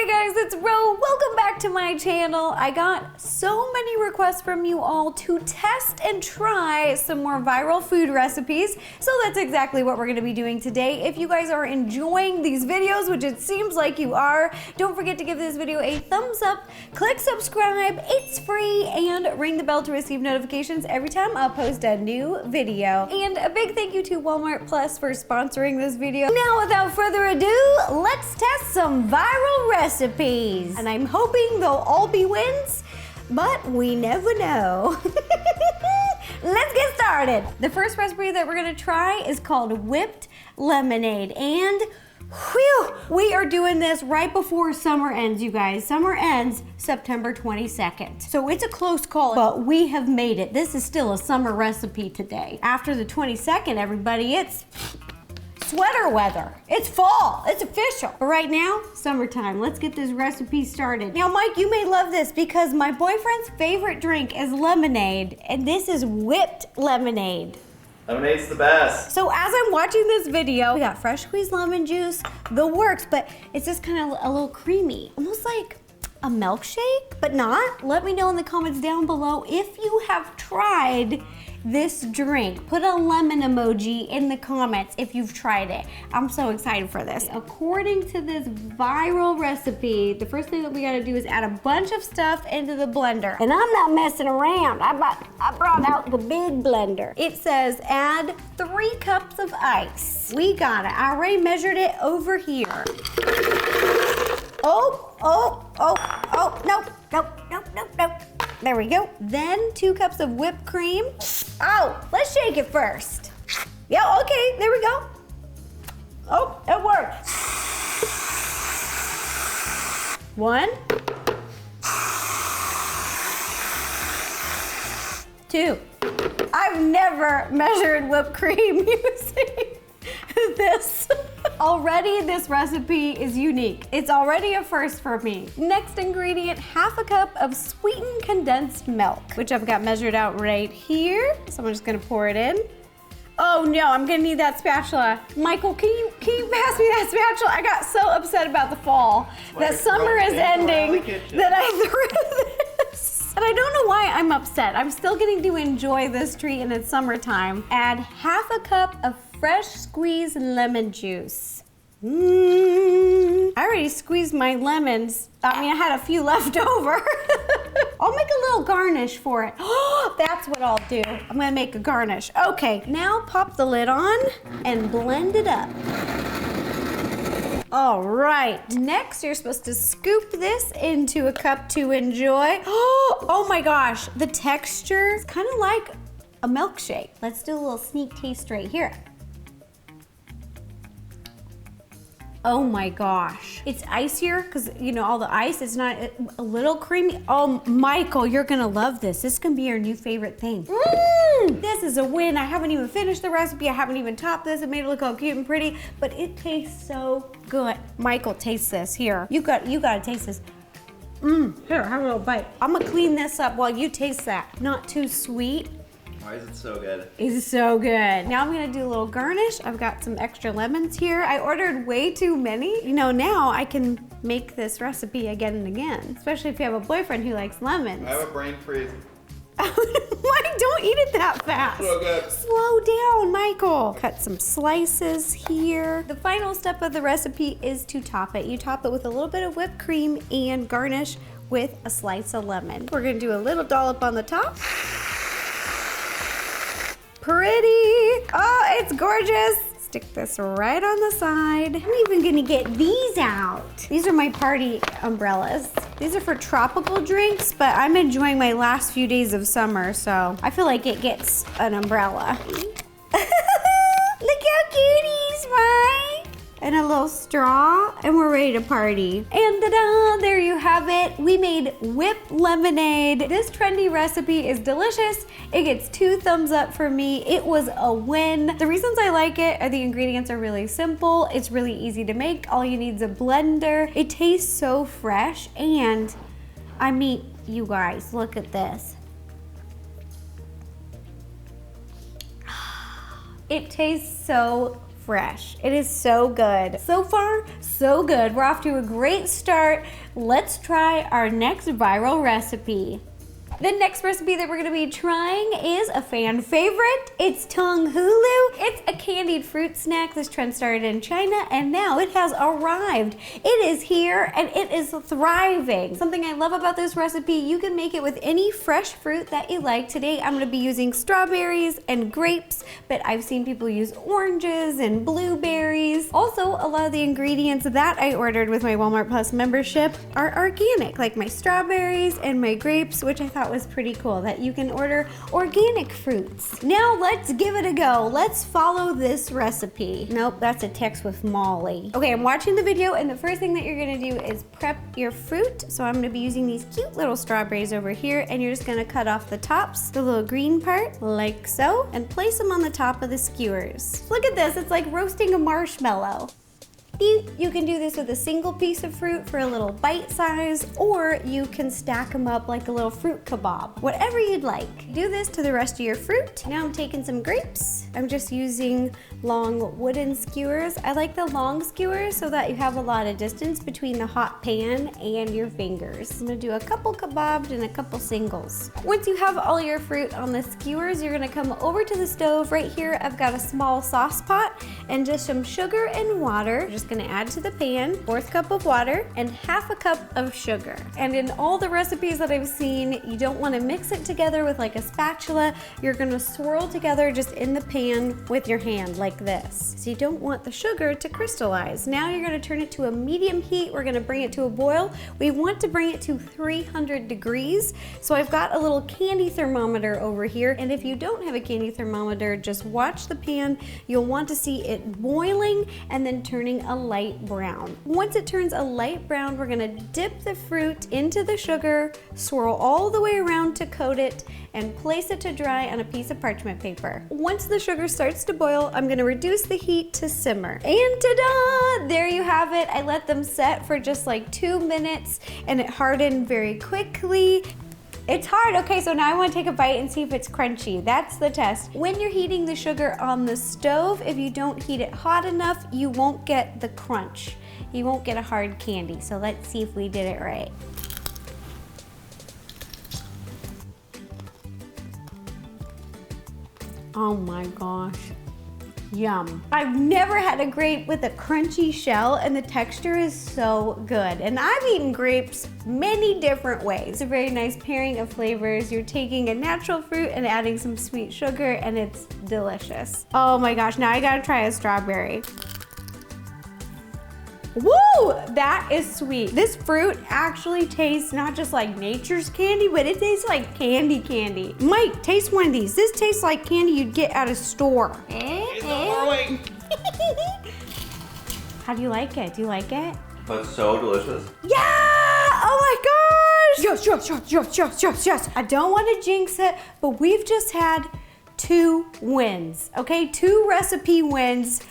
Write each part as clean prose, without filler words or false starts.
Hey guys, it's Ro. Welcome back to my channel. I got so many requests from you all to test and try some more viral food recipes. So that's exactly what we're gonna be doing today. If you guys are enjoying these videos, which it seems like you are, don't forget to give this video a thumbs up, click subscribe, it's free, and ring the bell to receive notifications every time I post a new video. And a big thank you to Walmart Plus for sponsoring this video. Now, without further ado, let's test some viral recipes. And I'm hoping they'll all be wins, but we never know. Let's get started. The first recipe that we're gonna try is called whipped lemonade. And whew, we are doing this right before summer ends, you guys. Summer ends September 22nd. So it's a close call, but we have made it. This is still a summer recipe today. After the 22nd, everybody, it's sweater weather. It's fall, it's official. But right now, summertime. Let's get this recipe started. Now, Mike, you may love this because my boyfriend's favorite drink is lemonade, and this is whipped lemonade. Lemonade's the best. So as I'm watching this video, we got fresh squeezed lemon juice, the works, but it's just kind of a little creamy, almost like a milkshake, but not. Let me know in the comments down below if you have tried this drink. Put a lemon emoji in the comments if you've tried it. I'm so excited for this. According to this viral recipe, the first thing that we gotta do is add a bunch of stuff into the blender. And I'm not messing around. I brought out the big blender. It says add 3 cups of ice. We got it. I already measured it over here. Nope. There we go. Then 2 cups of whipped cream. Oh, let's shake it first. Yeah, okay, there we go. Oh, it worked. 1, 2. I've never measured whipped cream using this. Already this recipe is unique. It's already a first for me. Next ingredient, 1/2 cup of sweetened condensed milk, which I've got measured out right here. So I'm just gonna pour it in. Oh no, I'm gonna need that spatula. Michael, can you pass me that spatula? I got so upset about the fall, that summer is ending, that I threw this. And I don't know why I'm upset. I'm still getting to enjoy this treat and it's summertime. Add 1/2 cup of fresh squeezed lemon juice. I already squeezed my lemons. I mean, I had a few left over. I'll make a little garnish for it. Oh, that's what I'll do. I'm gonna make a garnish. Okay, now pop the lid on and blend it up. All right, next you're supposed to scoop this into a cup to enjoy. Oh my gosh, the texture is kind of like a milkshake. Let's do a little sneak taste right here. Oh my gosh. It's icier because, you know, all the ice, it's not a little creamy. Oh, Michael, you're gonna love this. This can be your new favorite thing. This is a win. I haven't even finished the recipe. I haven't even topped this. It made it look all cute and pretty, but it tastes so good. Michael, taste this. Here, you gotta taste this. Here, have a little bite. I'm gonna clean this up while you taste that. Not too sweet. Why is it so good? It's so good. Now I'm gonna do a little garnish. I've got some extra lemons here. I ordered way too many. You know, now I can make this recipe again and again, especially if you have a boyfriend who likes lemons. I have a brain freeze. Why don't eat it that fast? So good. Slow down, Michael. Cut some slices here. The final step of the recipe is to top it. You top it with a little bit of whipped cream and garnish with a slice of lemon. We're gonna do a little dollop on the top. Pretty. Oh, it's gorgeous. Stick this right on the side. I'm even gonna get these out. These are my party umbrellas. These are for tropical drinks, but I'm enjoying my last few days of summer, so I feel like it gets an umbrella. Look how cute he's, Mike. And a little straw, and we're ready to party. And ta-da, there you have it. We made whipped lemonade. This trendy recipe is delicious. It gets 2 thumbs up for me. It was a win. The reasons I like it are the ingredients are really simple. It's really easy to make. All you need is a blender. It tastes so fresh, and I mean, you guys, look at this. It tastes so fresh. It is so good. So far, so good. We're off to a great start. Let's try our next viral recipe. The next recipe that we're gonna be trying is a fan favorite. It's Tanghulu. It's a candied fruit snack. This trend started in China and now it has arrived. It is here and it is thriving. Something I love about this recipe, you can make it with any fresh fruit that you like. Today I'm gonna be using strawberries and grapes, but I've seen people use oranges and blueberries. Also, a lot of the ingredients that I ordered with my Walmart Plus membership are organic, like my strawberries and my grapes, which I thought was pretty cool that you can order organic fruits. Now let's give it a go. Let's follow this recipe. Nope, that's a text with Molly. Okay, I'm watching the video and the first thing that you're gonna do is prep your fruit. So I'm gonna be using these cute little strawberries over here and you're just gonna cut off the tops, the little green part, like so, and place them on the top of the skewers. Look at this, it's like roasting a marshmallow. You can do this with a single piece of fruit for a little bite size, or you can stack them up like a little fruit kebab, whatever you'd like. Do this to the rest of your fruit. Now I'm taking some grapes. I'm just using long wooden skewers. I like the long skewers so that you have a lot of distance between the hot pan and your fingers. I'm gonna do a couple kebabs and a couple singles. Once you have all your fruit on the skewers, you're gonna come over to the stove. Right here, I've got a small sauce pot and just some sugar and water. Just gonna add to the pan 1/4 cup of water and 1/2 cup of sugar. And in all the recipes that I've seen, you don't want to mix it together with like a spatula. You're gonna swirl together just in the pan with your hand like this. So you don't want the sugar to crystallize. Now you're gonna turn it to a medium heat. We're gonna bring it to a boil. We want to bring it to 300 degrees. So I've got a little candy thermometer over here. And if you don't have a candy thermometer, just watch the pan. You'll want to see it boiling and then turning a light brown. Once it turns a light brown, we're gonna dip the fruit into the sugar, swirl all the way around to coat it, and place it to dry on a piece of parchment paper. Once the sugar starts to boil, I'm gonna reduce the heat to simmer. And ta-da! There you have it. I let them set for just like 2 minutes and it hardened very quickly. It's hard. Okay, so now I want to take a bite and see if it's crunchy. That's the test. When you're heating the sugar on the stove, if you don't heat it hot enough, you won't get the crunch. You won't get a hard candy. So let's see if we did it right. Oh my gosh. Yum. I've never had a grape with a crunchy shell and the texture is so good. And I've eaten grapes many different ways. It's a very nice pairing of flavors. You're taking a natural fruit and adding some sweet sugar and it's delicious. Oh my gosh, now I gotta try a strawberry. Woo! That is sweet. This fruit actually tastes not just like nature's candy, but it tastes like candy. Mike, taste one of these. This tastes like candy you'd get at a store. How do you like it? Do you like it? But so delicious. Yeah! Oh my gosh! Yes. I don't want to jinx it, but we've just had 2 wins, okay? 2 recipe wins.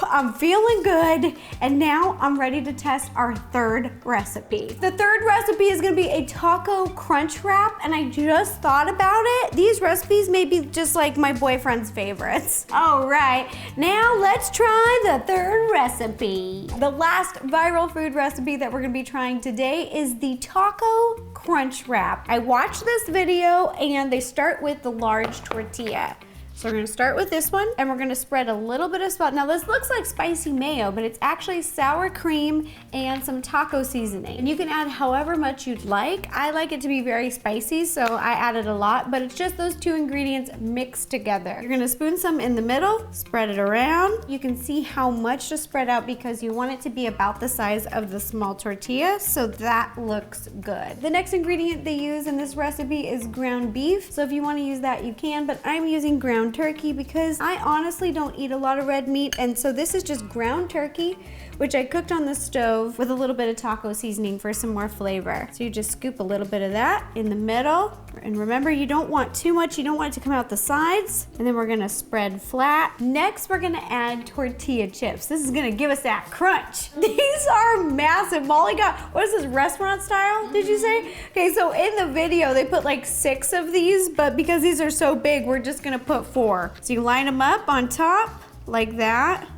I'm feeling good, and now I'm ready to test our 3rd recipe. The 3rd recipe is gonna be a taco crunch wrap, and I just thought about it. These recipes may be just like my boyfriend's favorites. All right, now let's try the 3rd recipe. The last viral food recipe that we're gonna be trying today is the taco crunch wrap. I watched this video, and they start with the large tortilla. So we're gonna start with this one and we're gonna spread a little bit of salt. Now this looks like spicy mayo, but it's actually sour cream and some taco seasoning. And you can add however much you'd like. I like it to be very spicy, so I added a lot, but it's just those 2 ingredients mixed together. You're gonna spoon some in the middle, spread it around. You can see how much to spread out because you want it to be about the size of the small tortilla, so that looks good. The next ingredient they use in this recipe is ground beef. So if you wanna use that, you can, but I'm using ground turkey because I honestly don't eat a lot of red meat, and so this is just ground turkey, which I cooked on the stove with a little bit of taco seasoning for some more flavor. So you just scoop a little bit of that in the middle, and remember, you don't want too much, you don't want it to come out the sides, and then we're gonna spread flat. Next, we're gonna add tortilla chips. This is gonna give us that crunch. These are massive. Molly got, what is this, restaurant style, did you say? Okay, so in the video, they put like 6 of these, but because these are so big, we're just gonna put 4. So you line them up on top like that.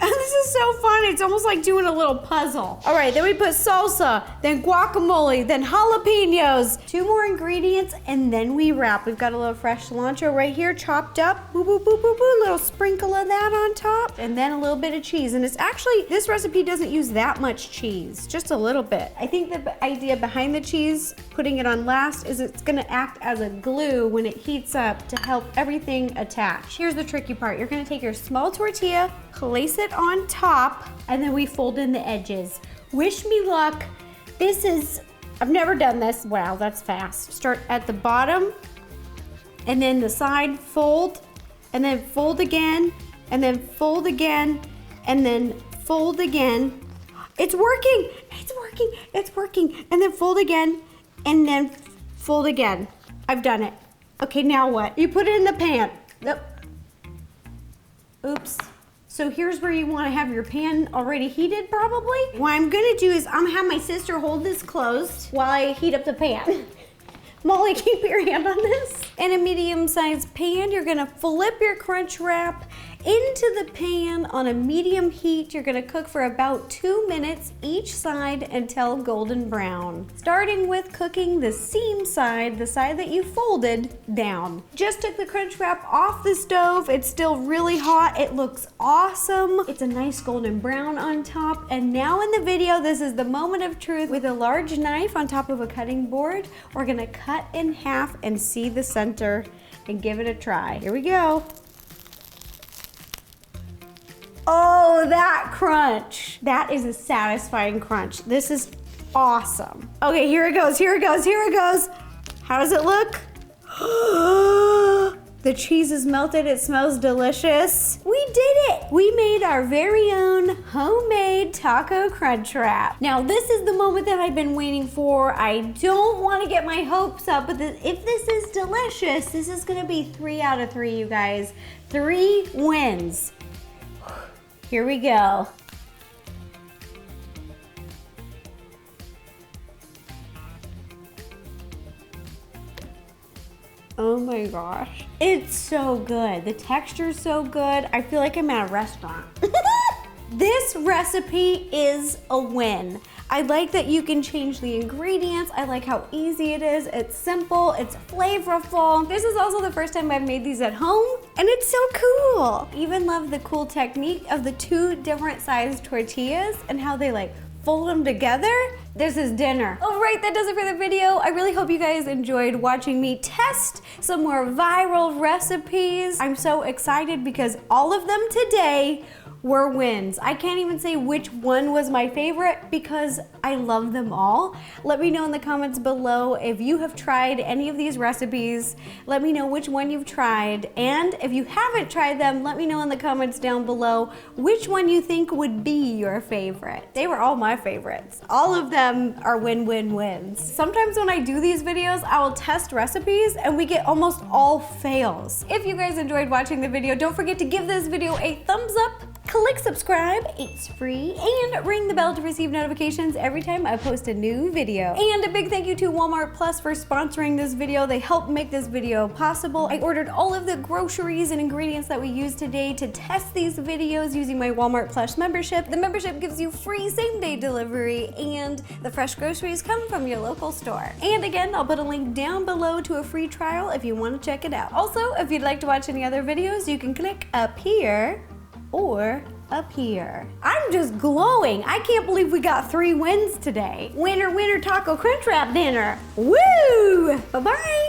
This is so fun. It's almost like doing a little puzzle. All right, then we put salsa, then guacamole, then jalapeños. 2 more ingredients, and then we wrap. We've got a little fresh cilantro right here, chopped up. Boo, boo, boo, boo, boo. Little sprinkle of that on top, and then a little bit of cheese. And it's actually, this recipe doesn't use that much cheese, just a little bit. I think the idea behind the cheese, putting it on last, is it's gonna act as a glue when it heats up to help everything attach. Here's the tricky part. You're gonna take your small tortilla, place it on top, and then we fold in the edges. Wish me luck. This is, I've never done this. Wow, that's fast. Start at the bottom, and then the side fold, and then fold again, and then fold again, and then fold again. It's working, it's working, it's working. And then fold again, and then fold again. I've done it. Okay, now what? You put it in the pan. Nope. Oops. So here's where you want to have your pan already heated, probably. What I'm gonna do is I'm gonna have my sister hold this closed while I heat up the pan. Molly, can you put your hand on this? In a medium-sized pan, you're gonna flip your crunch wrap into the pan on a medium heat. You're gonna cook for about 2 minutes each side until golden brown. Starting with cooking the seam side, the side that you folded down. Just took the crunch wrap off the stove. It's still really hot. It looks awesome. It's a nice golden brown on top. And now in the video, this is the moment of truth. With a large knife on top of a cutting board, we're gonna cut in half and see the center and give it a try. Here we go. Oh, that crunch. That is a satisfying crunch. This is awesome. Okay, here it goes, here it goes, here it goes. How does it look? The cheese is melted, it smells delicious. We did it. We made our very own homemade taco crunch wrap. Now, this is the moment that I've been waiting for. I don't want to get my hopes up, but if this is delicious, this is gonna be 3 out of 3, you guys. 3 wins. Here we go. Oh my gosh. It's so good. The texture's so good. I feel like I'm at a restaurant. This recipe is a win. I like that you can change the ingredients. I like how easy it is. It's simple, it's flavorful. This is also the first time I've made these at home, and it's so cool. Even love the cool technique of the 2 different sized tortillas and how they like fold them together. This is dinner. All right, that does it for the video. I really hope you guys enjoyed watching me test some more viral recipes. I'm so excited because all of them today were wins. I can't even say which one was my favorite because I love them all. Let me know in the comments below if you have tried any of these recipes. Let me know which one you've tried. And if you haven't tried them, let me know in the comments down below which one you think would be your favorite. They were all my favorites. All of them are win-win-wins. Sometimes when I do these videos, I will test recipes and we get almost all fails. If you guys enjoyed watching the video, don't forget to give this video a thumbs up. Click subscribe, it's free, and ring the bell to receive notifications every time I post a new video. And a big thank you to Walmart Plus for sponsoring this video. They helped make this video possible. I ordered all of the groceries and ingredients that we use today to test these videos using my Walmart Plus membership. The membership gives you free same-day delivery, and the fresh groceries come from your local store. And again, I'll put a link down below to a free trial if you want to check it out. Also, if you'd like to watch any other videos, you can click up here or up here. I'm just glowing. I can't believe we got 3 wins today. Winner, winner, taco crunch wrap dinner. Woo! Bye-bye.